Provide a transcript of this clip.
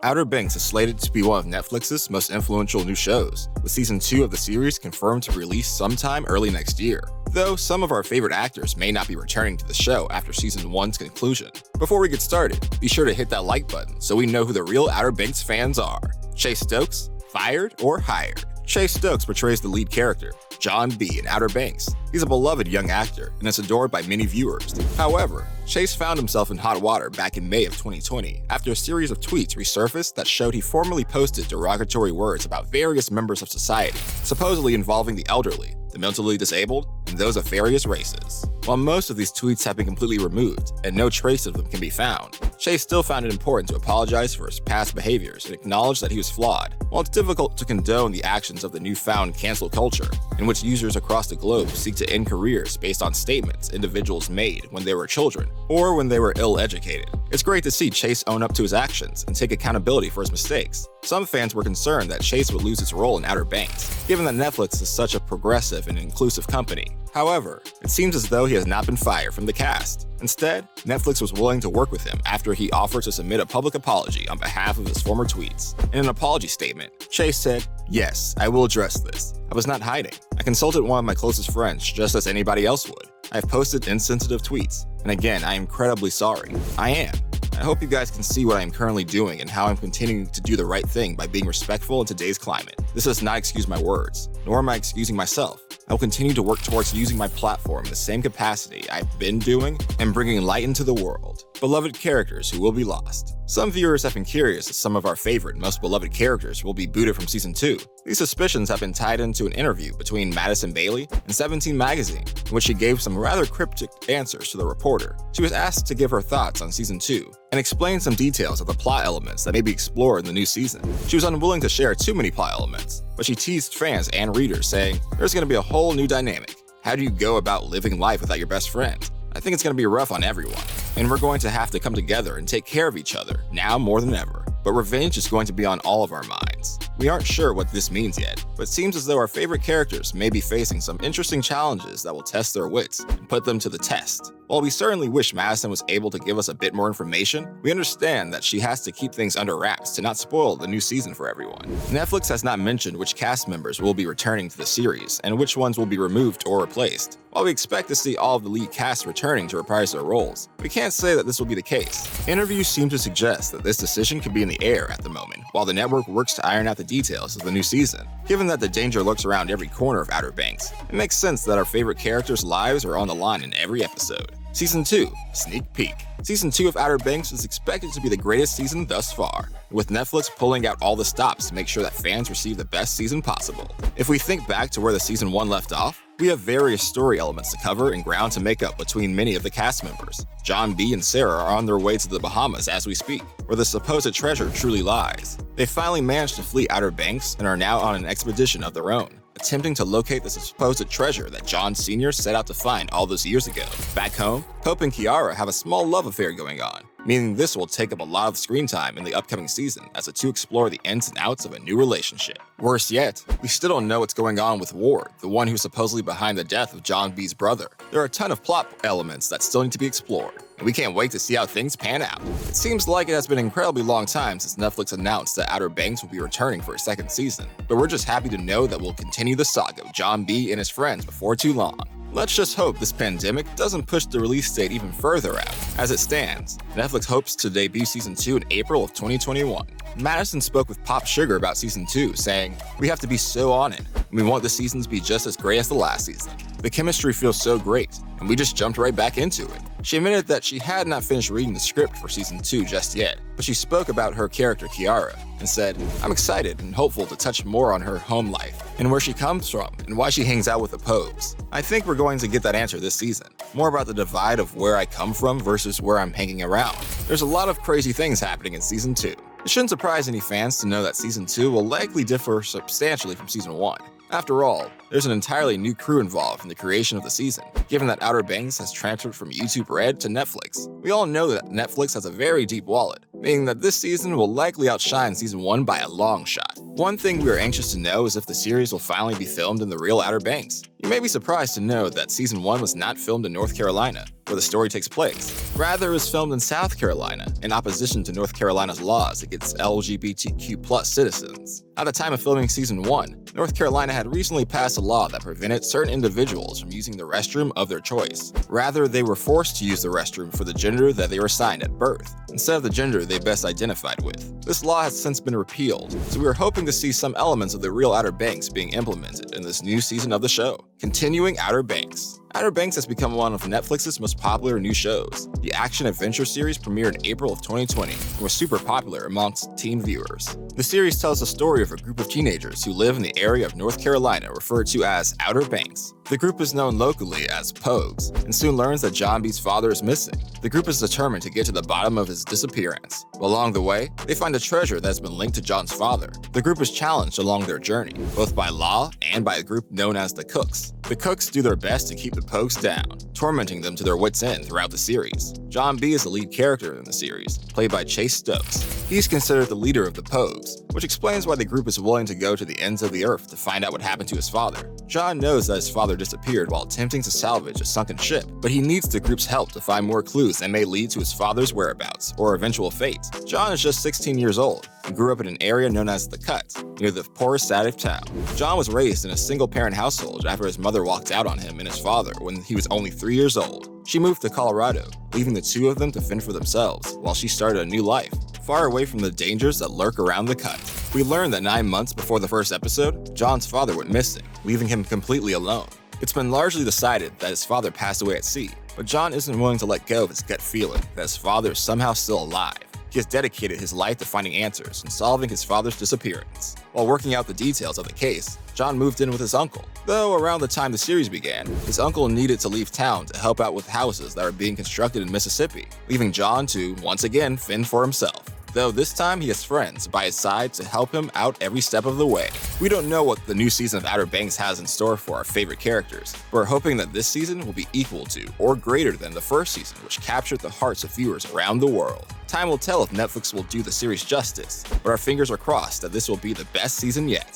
Outer Banks is slated to be one of Netflix's most influential new shows, with Season 2 of the series confirmed to release sometime early next year, though some of our favorite actors may not be returning to the show after Season 1's conclusion. Before we get started, be sure to hit that like button so we know who the real Outer Banks fans are. Chase Stokes, fired or hired? Chase Stokes portrays the lead character, John B. in Outer Banks. He's a beloved young actor and is adored by many viewers. However, Chase found himself in hot water back in May of 2020 after a series of tweets resurfaced that showed he formerly posted derogatory words about various members of society, supposedly involving the elderly, the mentally disabled, and those of various races. While most of these tweets have been completely removed and no trace of them can be found, Chase still found it important to apologize for his past behaviors and acknowledge that he was flawed. While it's difficult to condone the actions of the newfound cancel culture, in which users across the globe seek to end careers based on statements individuals made when they were children or when they were ill-educated, it's great to see Chase own up to his actions and take accountability for his mistakes. Some fans were concerned that Chase would lose his role in Outer Banks, given that Netflix is such a progressive and inclusive company. However, it seems as though he has not been fired from the cast. Instead, Netflix was willing to work with him after he offered to submit a public apology on behalf of his former tweets. In an apology statement, Chase said, "Yes, I will address this. I was not hiding. I consulted one of my closest friends just as anybody else would. I have posted insensitive tweets. And again, I am incredibly sorry. I am. I hope you guys can see what I am currently doing and how I'm continuing to do the right thing by being respectful in today's climate. This does not excuse my words, nor am I excusing myself. I will continue to work towards using my platform in the same capacity I've been doing and bringing light into the world. Beloved characters who will be lost." Some viewers have been curious as some of our favorite and most beloved characters will be booted from Season 2. These suspicions have been tied into an interview between Madison Bailey and 17 Magazine, in which she gave some rather cryptic answers to the reporter. She was asked to give her thoughts on Season 2 and explain some details of the plot elements that may be explored in the new season. She was unwilling to share too many plot elements, but she teased fans and readers, saying, "There's going to be a whole new dynamic. How do you go about living life without your best friend? I think it's going to be rough on everyone, and we're going to have to come together and take care of each other, now more than ever. But revenge is going to be on all of our minds. We aren't sure what this means yet, but it seems as though our favorite characters may be facing some interesting challenges that will test their wits and put them to the test. While we certainly wish Madison was able to give us a bit more information, we understand that she has to keep things under wraps to not spoil the new season for everyone." Netflix has not mentioned which cast members will be returning to the series and which ones will be removed or replaced. While we expect to see all of the lead cast returning to reprise their roles, we can't say that this will be the case. Interviews seem to suggest that this decision could be in the air at the moment, while the network works to iron out the details of the new season. Given that the danger lurks around every corner of Outer Banks, it makes sense that our favorite characters' lives are on the line in every episode. Season 2, sneak peek. Season 2 of Outer Banks is expected to be the greatest season thus far, with Netflix pulling out all the stops to make sure that fans receive the best season possible. If we think back to where the Season 1 left off, we have various story elements to cover and ground to make up between many of the cast members. John B. and Sarah are on their way to the Bahamas as we speak, where the supposed treasure truly lies. They finally managed to flee Outer Banks and are now on an expedition of their own, attempting to locate the supposed treasure that John Sr. set out to find all those years ago. Back home, Pope and Kiara have a small love affair going on, meaning this will take up a lot of screen time in the upcoming season as the two explore the ins and outs of a new relationship. Worse yet, we still don't know what's going on with Ward, the one who's supposedly behind the death of John B's brother. There are a ton of plot elements that still need to be explored, and we can't wait to see how things pan out. It seems like it has been an incredibly long time since Netflix announced that Outer Banks will be returning for a second season, but we're just happy to know that we'll continue the saga of John B and his friends before too long. Let's just hope this pandemic doesn't push the release date even further out. As it stands, Netflix hopes to debut Season 2 in April of 2021. Madison spoke with Pop Sugar about Season 2, saying, "We have to be so on it, and we want the season to be just as great as the last season. The chemistry feels so great, and we just jumped right back into it." She admitted that she had not finished reading the script for Season 2 just yet, but she spoke about her character Kiara and said, "I'm excited and hopeful to touch more on her home life and where she comes from and why she hangs out with the Pogues. I think we're going to get that answer this season, more about the divide of where I come from versus where I'm hanging around. There's a lot of crazy things happening in Season 2. It shouldn't surprise any fans to know that Season 2 will likely differ substantially from Season 1. After all, there's an entirely new crew involved in the creation of the season, given that Outer Banks has transferred from YouTube Red to Netflix. We all know that Netflix has a very deep wallet, meaning that this season will likely outshine Season 1 by a long shot. One thing we are anxious to know is if the series will finally be filmed in the real Outer Banks. You may be surprised to know that Season 1 was not filmed in North Carolina, where the story takes place. Rather, it was filmed in South Carolina, in opposition to North Carolina's laws against LGBTQ+ citizens. At the time of filming Season 1, North Carolina had recently passed a law that prevented certain individuals from using the restroom of their choice. Rather, they were forced to use the restroom for the gender that they were assigned at birth, instead of the gender they best identified with. This law has since been repealed, so we are hoping to see some elements of the real Outer Banks being implemented in this new season of the show. Continuing Outer Banks. Outer Banks has become one of Netflix's most popular new shows. The action-adventure series premiered in April of 2020 and was super popular amongst teen viewers. The series tells the story of a group of teenagers who live in the area of North Carolina referred to as Outer Banks. The group is known locally as Pogues, and soon learns that John B's father is missing. The group is determined to get to the bottom of his disappearance. Along the way, they find a treasure that's been linked to John's father. The group is challenged along their journey, both by law and by a group known as the Cooks. The Cooks do their best to keep the Pogues down, tormenting them to their wits' end throughout the series. John B is the lead character in the series, played by Stokes. He's considered the leader of the Pogues, which explains why the group is willing to go to the ends of the earth to find out what happened to his father. John knows that his father disappeared while attempting to salvage a sunken ship, but he needs the group's help to find more clues that may lead to his father's whereabouts or eventual fate. John is just 16 years old and grew up in an area known as the Cut, near the poorest side of town. John was raised in a single-parent household after his mother walked out on him and his father when he was only 3 years old. She moved to Colorado, leaving the two of them to fend for themselves while she started a new life, far away from the dangers that lurk around the Cut. We learned that 9 months before the first episode, John's father went missing, leaving him completely alone. It's been largely decided that his father passed away at sea, but John isn't willing to let go of his gut feeling that his father is somehow still alive. He has dedicated his life to finding answers and solving his father's disappearance. While working out the details of the case, John moved in with his uncle. Though around the time the series began, his uncle needed to leave town to help out with houses that were being constructed in Mississippi, leaving John to, once again, fend for himself. Though this time he has friends by his side to help him out every step of the way. We don't know what the new season of Outer Banks has in store for our favorite characters, but we're hoping that this season will be equal to or greater than the first season, which captured the hearts of viewers around the world. Time will tell if Netflix will do the series justice, but our fingers are crossed that this will be the best season yet.